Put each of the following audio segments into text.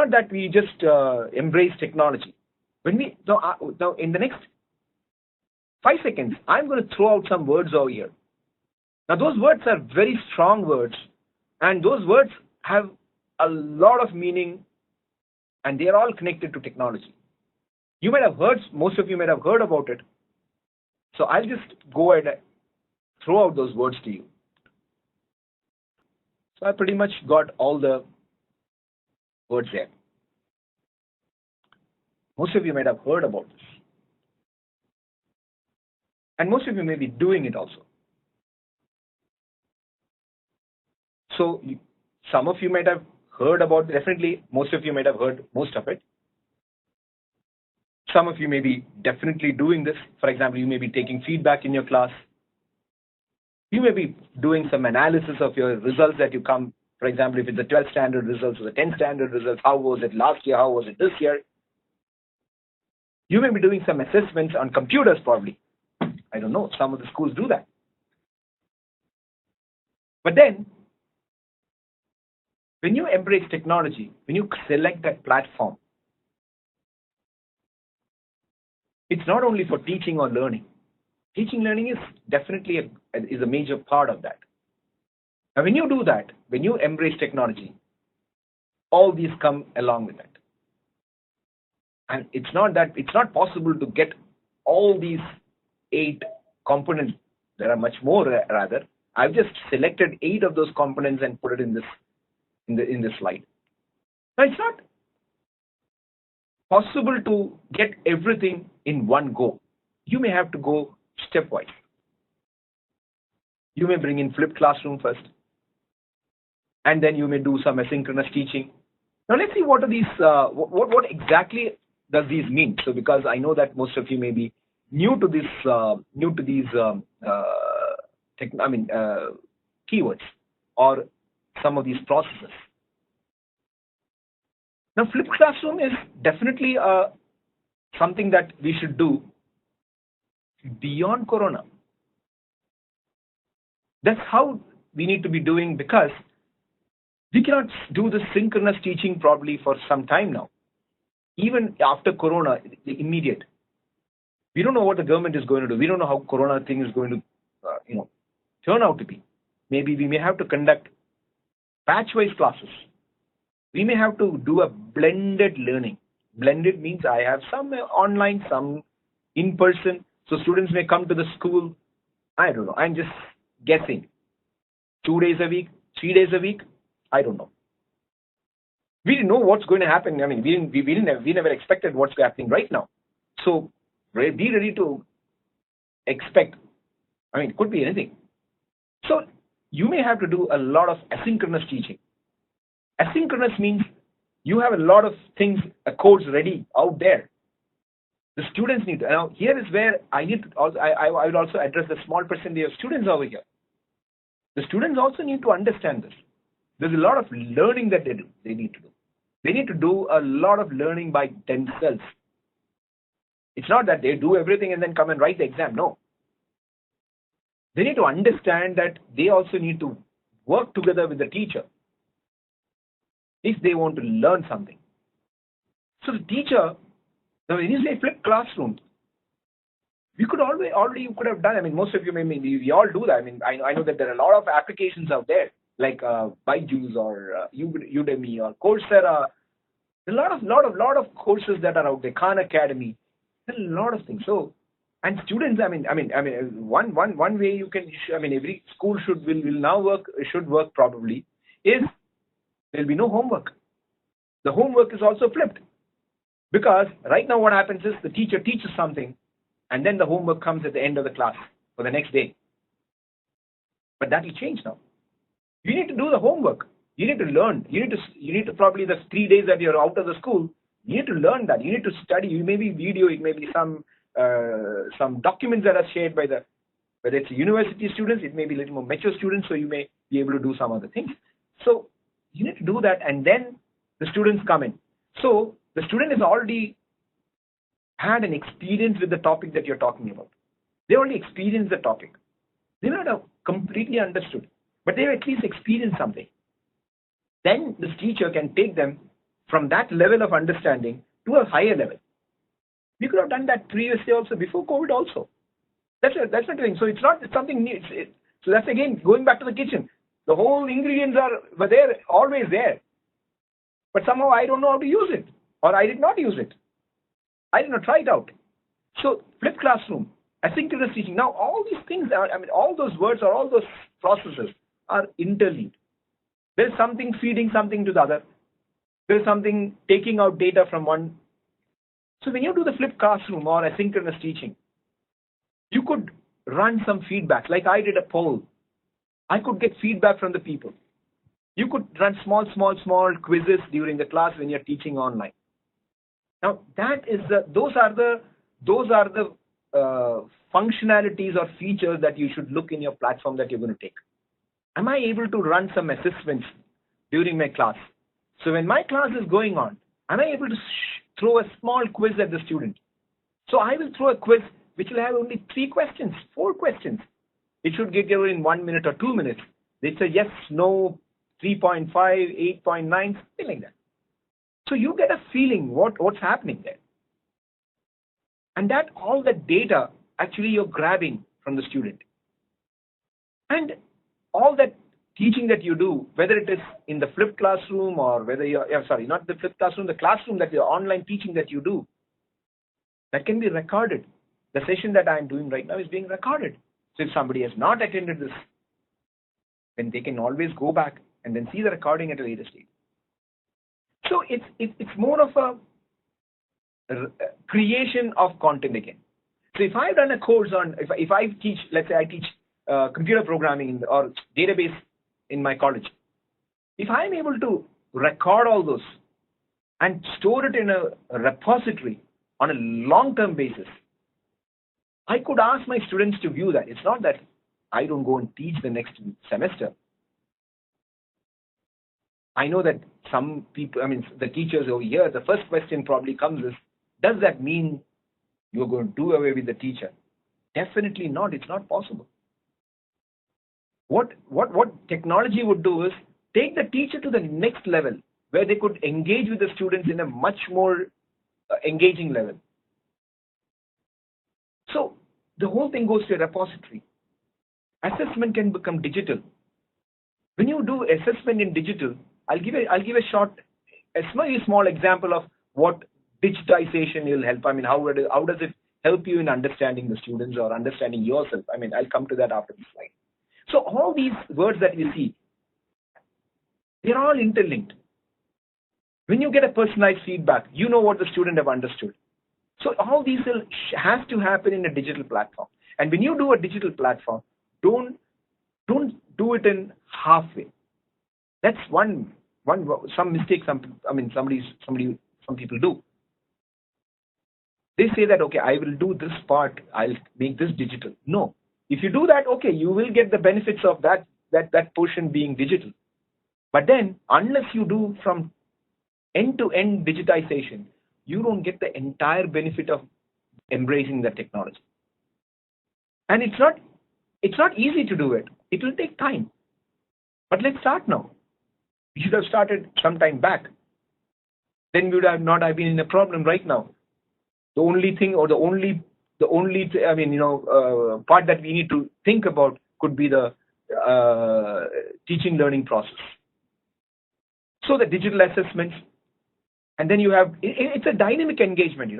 not that we just embrace technology. When we now in the next 5 seconds, I'm going to throw out some words over here. Now those words are very strong words, and those words have a lot of meaning, and they are all connected to technology. You might have heard, most of you might have heard about it. So I'll just go ahead and throw out those words to you. So I pretty much got all the words there. Most of you might have heard about this. And most of you may be doing it also. So some of you might have heard about, definitely most of you might have heard most of it. Some of you may be definitely doing this. For example, you may be taking feedback in your class. You may be doing some analysis of your results that you come. For example, if it's the 12th standard results or the 10th standard results, how was it last year? How was it this year? You may be doing some assessments on computers probably. I don't know. Some of the schools do that. But then, when you embrace technology, when you select that platform, it's not only for teaching or learning. Teaching learning is definitely a major part of that. Now, when you do that, when you embrace technology, all these come along with that. And it's not possible to get all these 8 components. There are much more rather. I've just selected 8 of those components and put it in this slide. Now, it's not possible to get everything in one go. You may have to go stepwise. You may bring in flipped classroom first, and then you may do some asynchronous teaching. Now let's see what are these. What exactly does these mean? So because I know that most of you may be new to these keywords or some of these processes. Now, flipped classroom is definitely something that we should do beyond Corona. That's how we need to be doing, because we cannot do the synchronous teaching probably for some time now. Even after Corona, the immediate. We don't know what the government is going to do. We don't know how Corona thing is going to, turn out to be. Maybe we may have to conduct batch-wise classes. We may have to do a blended learning. Blended means I have some online, some in person. So students may come to the school. I don't know. I'm just guessing. 2 days a week, 3 days a week. I don't know. We didn't know what's going to happen. I mean, we never expected what's happening right now. So be ready to expect. I mean, it could be anything. So you may have to do a lot of asynchronous teaching. Asynchronous means you have a lot of things, codes ready out there. The students need to. Now, here is where I need to also, I would also address the small percentage of students over here. The students also need to understand this. There's a lot of learning that they need to do. They need to do a lot of learning by themselves. It's not that they do everything and then come and write the exam. No. They need to understand that they also need to work together with the teacher if they want to learn something. So the teacher, now when you say flipped classroom, we could already you could have done. I mean, most of you we all do that. I mean, I know that there are a lot of applications out there like Byju's or Udemy or Coursera. A lot of courses that are out there. Khan Academy. There are a lot of things. So, and students. I mean, one way you can. I mean, every school should work probably is there'll be no homework. The homework is also flipped, because right now what happens is the teacher teaches something, and then the homework comes at the end of the class for the next day. But that will change now. You need to do the homework. You need to learn. You need to probably the 3 days that you're out of the school. You need to learn that. You need to study. It may be video. It may be some documents that are shared by whether it's university students. It may be a little more mature students. So you may be able to do some other things. So you need to do that, and then the students come in. So the student has already had an experience with the topic that you're talking about. They already experienced the topic. They may not have completely understood, but they have at least experienced something. Then this teacher can take them from that level of understanding to a higher level. We could have done that previously also, before COVID also. That's not the thing. So it's something new. So that's again going back to the kitchen. The whole ingredients were there, always there. But somehow I don't know how to use it, or I did not use it. I did not try it out. So flipped classroom, asynchronous teaching. Now all these things all those words or all those processes are interlinked. There's something feeding something to the other. There's something taking out data from one. So when you do the flipped classroom or asynchronous teaching, you could run some feedback. Like I did a poll. I could get feedback from the people. You could run small quizzes during the class when you're teaching online. Now those are the functionalities or features that you should look in your platform that you're going to take. Am I able to run some assessments during my class? So when my class is going on, am I able to throw a small quiz at the student? So I will throw a quiz which will have only 3 questions, 4 questions. It should get over in 1 minute or 2 minutes. It's a yes, no, 3.5, 8.9, something like that. So you get a feeling what's happening there. And that all that data actually you're grabbing from the student. And all that teaching that you do, whether it is in the flipped classroom or whether not the flipped classroom, the classroom that your online teaching that you do, that can be recorded. The session that I'm doing right now is being recorded. So if somebody has not attended this, then they can always go back and then see the recording at a later stage. So it's more of a creation of content again. So if I've done a course on, if I teach, let's say I teach computer programming or database in my college, if I'm able to record all those and store it in a repository on a long-term basis, I could ask my students to view that. It's not that I don't go and teach the next semester. I know that some people, the teachers over here, the first question probably comes is, does that mean you're going to do away with the teacher? Definitely not. It's not possible. What technology would do is take the teacher to the next level where they could engage with the students in a much more engaging level. So the whole thing goes to a repository. Assessment can become digital. When you do assessment in digital, I'll give a very small example of what digitization will help. How does it help you in understanding the students or understanding yourself? I'll come to that after this slide. So all these words that we see, they're all interlinked. When you get a personalized feedback, you know what the student have understood. So all these has to happen in a digital platform. And when you do a digital platform, don't do it in halfway. That's some mistake some people do. They say that, okay, I will do this part, I'll make this digital. No. If you do that, okay, you will get the benefits of that portion being digital. But then, unless you do from end-to-end digitization, you don't get the entire benefit of embracing the technology. And it's not easy to do it. It will take time. But let's start now. We should have started some time back. Then we would have not have been in a problem right now. The only thing, or the only part that we need to think about could be the teaching learning process. So the digital assessments, and then you have, it's a dynamic engagement,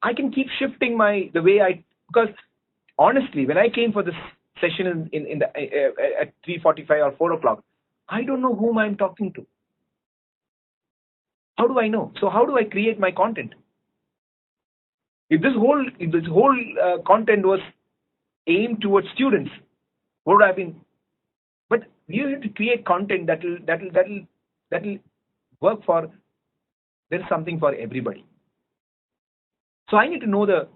I can keep shifting the way because honestly, when I came for this session at 3:45 or 4 o'clock, I don't know whom I'm talking to. How do I know? So how do I create my content? If this whole content was aimed towards students, what would have been? But you have to create content that'll work for. There's something for everybody. So I need to know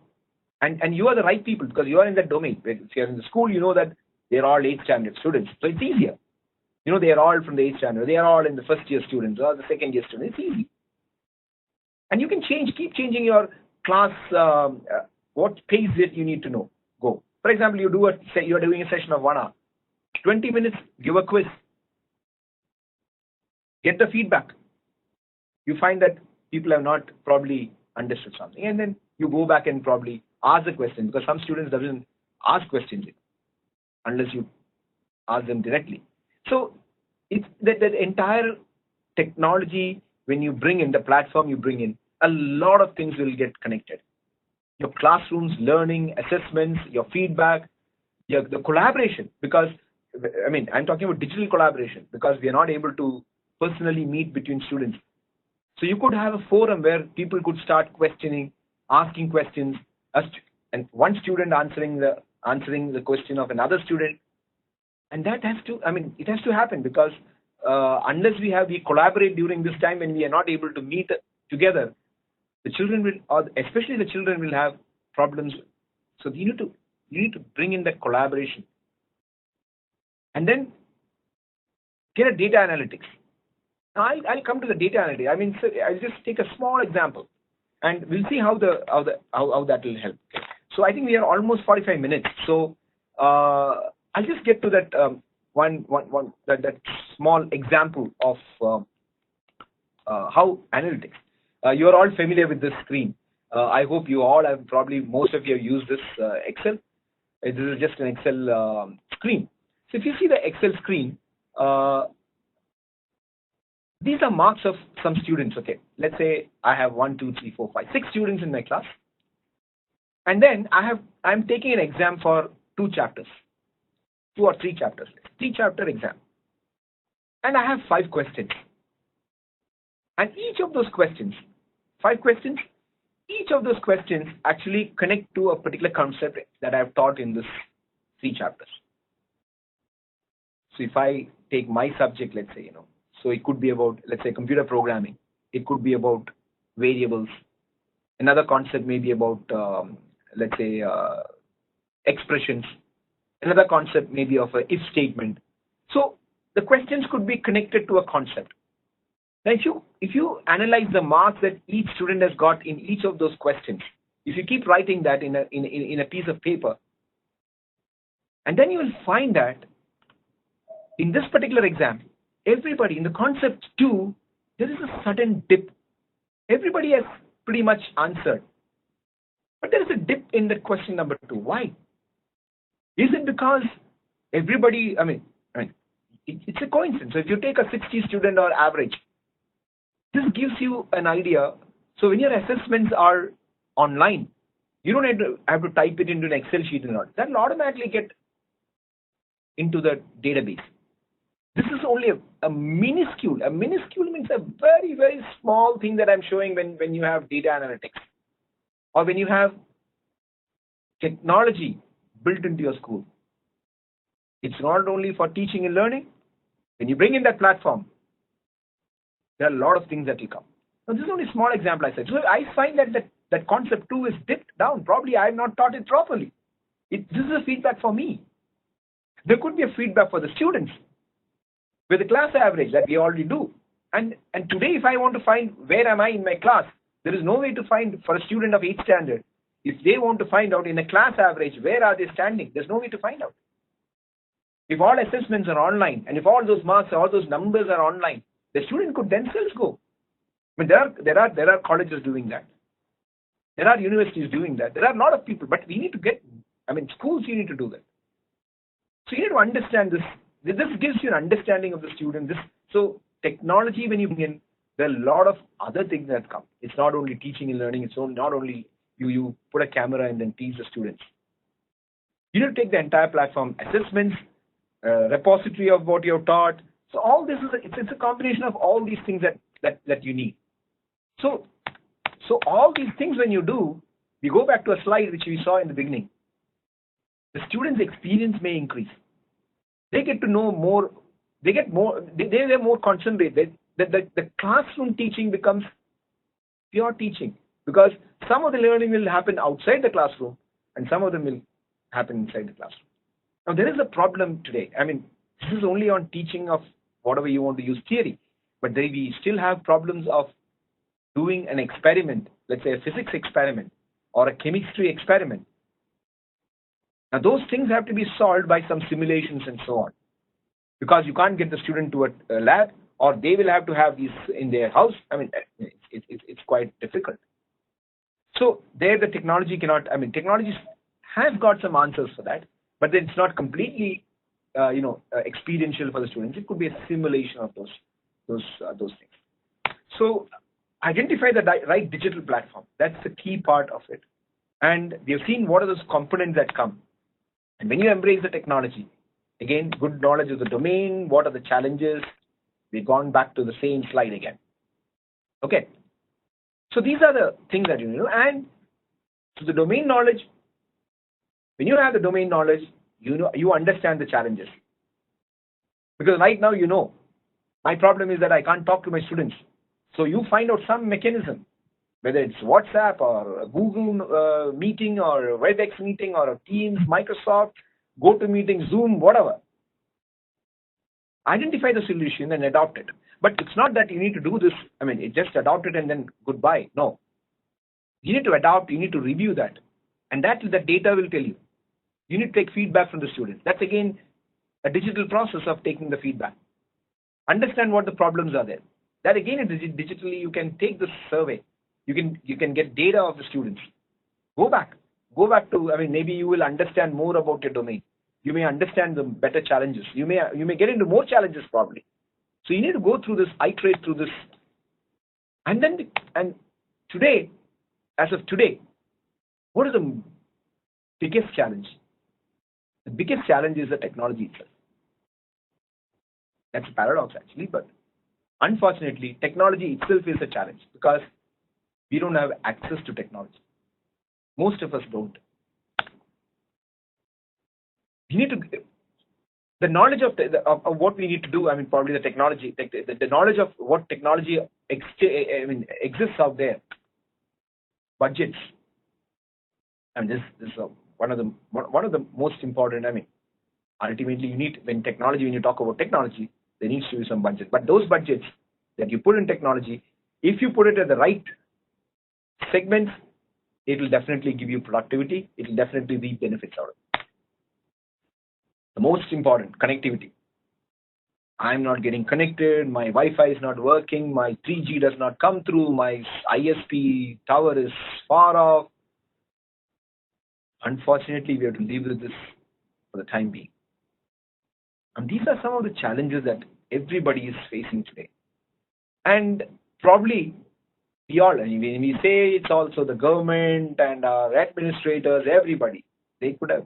and you are the right people because you are in that domain. If you're in the school, you know that they're all 8th standard students, so it's easier. They are all from the 8th standard. They are all in the first year students or the second year students. It's easy. And you can keep changing your class, what pace that you need to know. Go. For example, you're doing a session of 1 hour. 20 minutes, give a quiz. Get the feedback. you find that people have not probably understood something, and then you go back and probably ask the question, because some students doesn't ask questions unless you ask them directly. So it's that entire technology, when you bring in the platform, you bring in a lot of things will get connected. Your classrooms, learning, assessments, your feedback, the collaboration, because I mean, I'm talking about digital collaboration because we are not able to personally meet between students. So you could have a forum where people could start questioning, asking questions, and one student answering the question of another student, and that has to, I mean, it has to happen, because unless we collaborate during this time when we are not able to meet together, the children will, or especially the children will have problems. So you need to bring in that collaboration, and then get a data analytics. Now I'll come to the data analytics. I mean, so I'll just take a small example, and we'll see how that will help. So I think we are almost 45 minutes. So I'll just get to that that small example of how analytics. You are all familiar with this screen. I hope you all have, probably most of you have used this Excel. This is just an Excel screen. So if you see the Excel screen, these are marks of some students. Okay, let's say I have 1, 2, 3, 4, 5, 6 students in my class, and then I'm taking an exam for 2 chapters, 2 or 3 chapters, 3-chapter exam, and I have 5 questions, and each of those questions, 5 questions, each of those questions actually connect to a particular concept that I've taught in this 3 chapters. So if I take my subject, let's say, so it could be about, let's say, computer programming. It could be about variables. Another concept may be about, let's say, expressions. Another concept may be of an if statement. So the questions could be connected to a concept. Now, if you analyze the marks that each student has got in each of those questions, if you keep writing that in a piece of paper, and then you will find that in this particular exam, everybody in the concept 2, there is a sudden dip. Everybody has pretty much answered, but there is a dip in the question number 2. Why? Is it because everybody? I mean, it's a coincidence. So if you take a 60 student or average, this gives you an idea. So when your assessments are online, you don't have to type it into an Excel sheet and all. That will automatically get into the database. This is only a minuscule. A minuscule means a very, very small thing that I'm showing when you have data analytics, or when you have technology built into your school. It's not only for teaching and learning. When you bring in that platform, there are a lot of things that will come. Now, this is only a small example I said. So I find that concept 2 is dipped down. Probably I have not taught it properly. This is a feedback for me. There could be a feedback for the students with the class average that we already do. And today, if I want to find where am I in my class, there is no way to find for a student of 8th standard. If they want to find out in a class average, where are they standing? There's no way to find out. If all assessments are online, and if all those marks, all those numbers are online, the student could themselves go. I mean, there are colleges doing that. There are universities doing that. There are a lot of people, but we need to get, schools, you need to do that. So you need to understand this. This gives you an understanding of the student. So technology, when you bring in, there are a lot of other things that come. It's not only teaching and learning. It's not only you put a camera and then teach the students. You need to take the entire platform, assessments, repository of what you've taught. So all this it's a combination of all these things that you need. So all these things, when you do, we go back to a slide which we saw in the beginning. The students' experience may increase. They get to know more. They're more concentrated. The classroom teaching becomes pure teaching, because some of the learning will happen outside the classroom and some of them will happen inside the classroom. Now, there is a problem today. This is only on teaching of whatever you want to use theory, but we still have problems of doing an experiment, let's say a physics experiment or a chemistry experiment. Now, those things have to be solved by some simulations and so on, because you can't get the student to a lab, or they will have to have these in their house. I mean, it's quite difficult. So there the technology cannot, I mean, technology has got some answers for that, but then it's not completely, experiential for the students. It could be a simulation of those things. So identify the right digital platform. That's the key part of it. And we have seen what are those components that come. And when you embrace the technology, again, good knowledge of the domain, what are the challenges? We've gone back to the same slide again. Okay. So these are the things that you know. And so the domain knowledge, when you have the domain knowledge, you understand the challenges. Because right now, my problem is that I can't talk to my students. So you find out some mechanism, whether it's WhatsApp or Google meeting or WebEx meeting or Teams, Microsoft, GoToMeeting, Zoom, whatever. Identify the solution and adopt it. But it's not that you need to do this. I mean, just adopt it and then goodbye. No. You need to adopt. You need to review that. And that the data will tell you. You need to take feedback from the students. That's again a digital process of taking the feedback. Understand what the problems are there. That again, digitally, you can take the survey. You can get data of the students. Go back to, I mean, maybe you will understand more about your domain. You may understand the better challenges. You may get into more challenges probably. So you need to go through this, iterate through this. And today, as of today, what is the biggest challenge? The biggest challenge is the technology itself. That's a paradox actually, but unfortunately, technology itself is a challenge because we don't have access to technology. Most of us don't. You need to, the knowledge of what we need to do, I mean, probably the technology, the knowledge of what technology exists out there, budgets. I mean, this is one of the most important, I mean, ultimately when you talk about technology, there needs to be some budget. But those budgets that you put in technology, if you put it at the right segments, it will definitely give you productivity. It will definitely reap benefits out of it. The most important, connectivity. I'm not getting connected. My Wi-Fi is not working. My 3G does not come through. My ISP tower is far off. Unfortunately, we have to live with this for the time being. And these are some of the challenges that everybody is facing today. And probably we all, when we say it's also the government and our administrators, everybody, we could have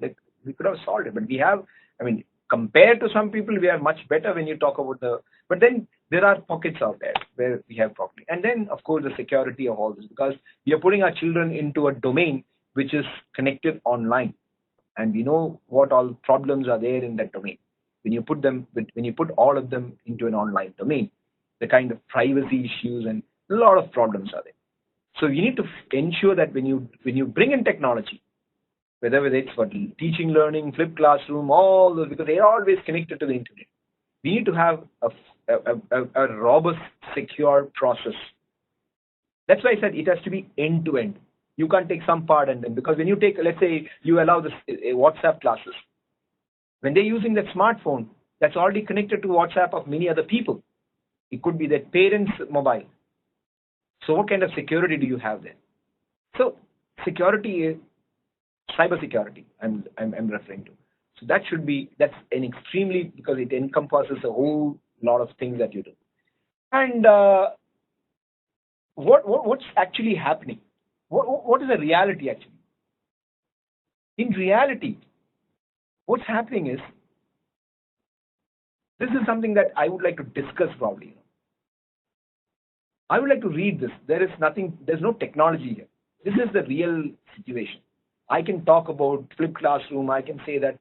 solved it. But we have, I mean, compared to some people, we are much better when you talk about but then there are pockets out there where we have problem. And then, of course, the security of all this, because we are putting our children into a domain which is connected online. And we know what all problems are there in that domain. When you put all of them into an online domain, the kind of privacy issues and a lot of problems are there. So you need to ensure that when you bring in technology, whether it's for teaching, learning, flipped classroom, all those, because they are always connected to the internet. We need to have a robust, secure process. That's why I said it has to be end to end. You can't take some part and then, because when you take, let's say you allow this WhatsApp classes, when they're using that smartphone, that's already connected to WhatsApp of many other people. It could be their parents' mobile. So what kind of security do you have there? So security is cyber security. I'm referring to. So that's an extremely, because it encompasses a whole lot of things that you do. And what's actually happening? What is the reality actually? In reality, what's happening is, this is something that I would like to discuss probably. I would like to read this. There's no technology here. This is the real situation. I can talk about flipped classroom. I can say that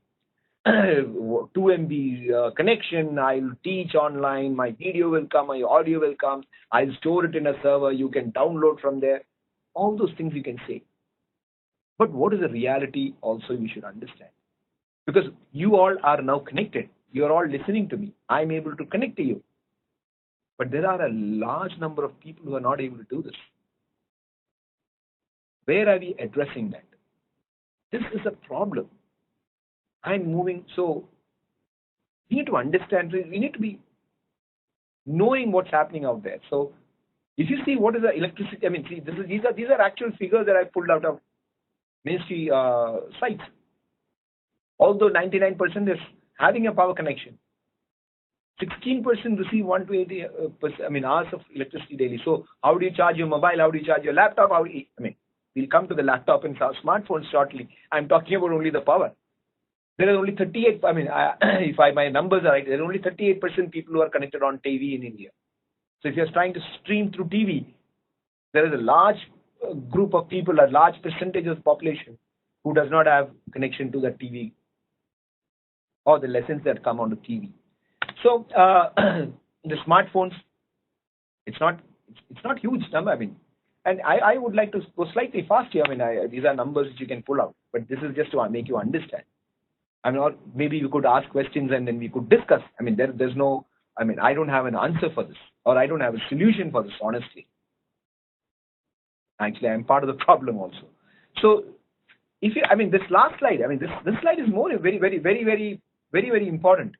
2 MB connection, I'll teach online, my video will come, my audio will come, I'll store it in a server, you can download from there. All those things you can say. But what is the reality also you should understand? Because you all are now connected. You're all listening to me. I'm able to connect to you. But there are a large number of people who are not able to do this. Where are we addressing that? This is a problem. I'm moving. So we need to understand, we need to be knowing what's happening out there. So if you see what is the electricity, I mean, see, these are actual figures that I pulled out of ministry sites. Although 99% is having a power connection, 16% receive 1 to 80 hours of electricity daily. So how do you charge your mobile? How do you charge your laptop? We'll come to the laptop and smartphones shortly. I'm talking about only the power. There are only 38. If my numbers are right, there are only 38% people who are connected on TV in India. So if you're trying to stream through TV, there is a large group of people, a large percentage of the population who does not have connection to the TV or the lessons that come on the TV. So the smartphones, it's not huge number. And I would like to go slightly fast here. These are numbers which you can pull out, but this is just to make you understand. Or maybe you could ask questions and then we could discuss. There's no. I don't have an answer for this, or I don't have a solution for this, honestly. Actually, I'm part of the problem also. So, if you, this last slide, this slide is more very, very, very, very, very, very important.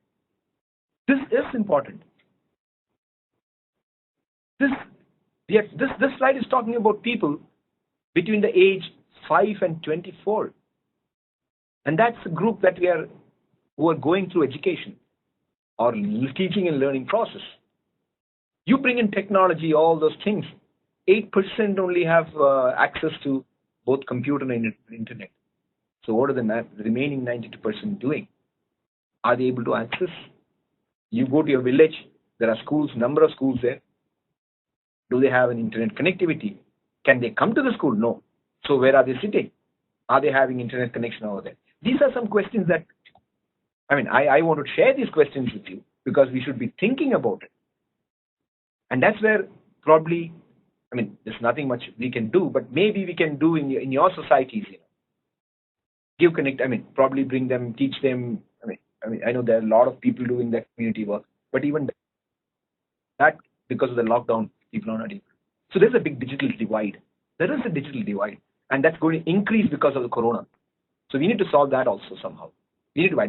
This is important. This slide is talking about people between the age 5 and 24, and that's the group that who are going through education or teaching and learning process. You bring in technology, all those things. 8% only have access to both computer and internet. So what are the remaining 92% doing? Are they able to access? You go to your village, there are schools, number of schools there. Do they have an internet connectivity? Can they come to the school? No. So where are they sitting? Are they having internet connection over there? These are some questions that, I want to share these questions with you because we should be thinking about it. And that's where probably, there's nothing much we can do, but maybe we can do in your societies, give connect, probably bring them, teach them. I know there are a lot of people doing that community work, but even that, because of the lockdown, people are not able. So there's a big digital divide. There is a digital divide, and that's going to increase because of the corona. So we need to solve that also somehow. We need to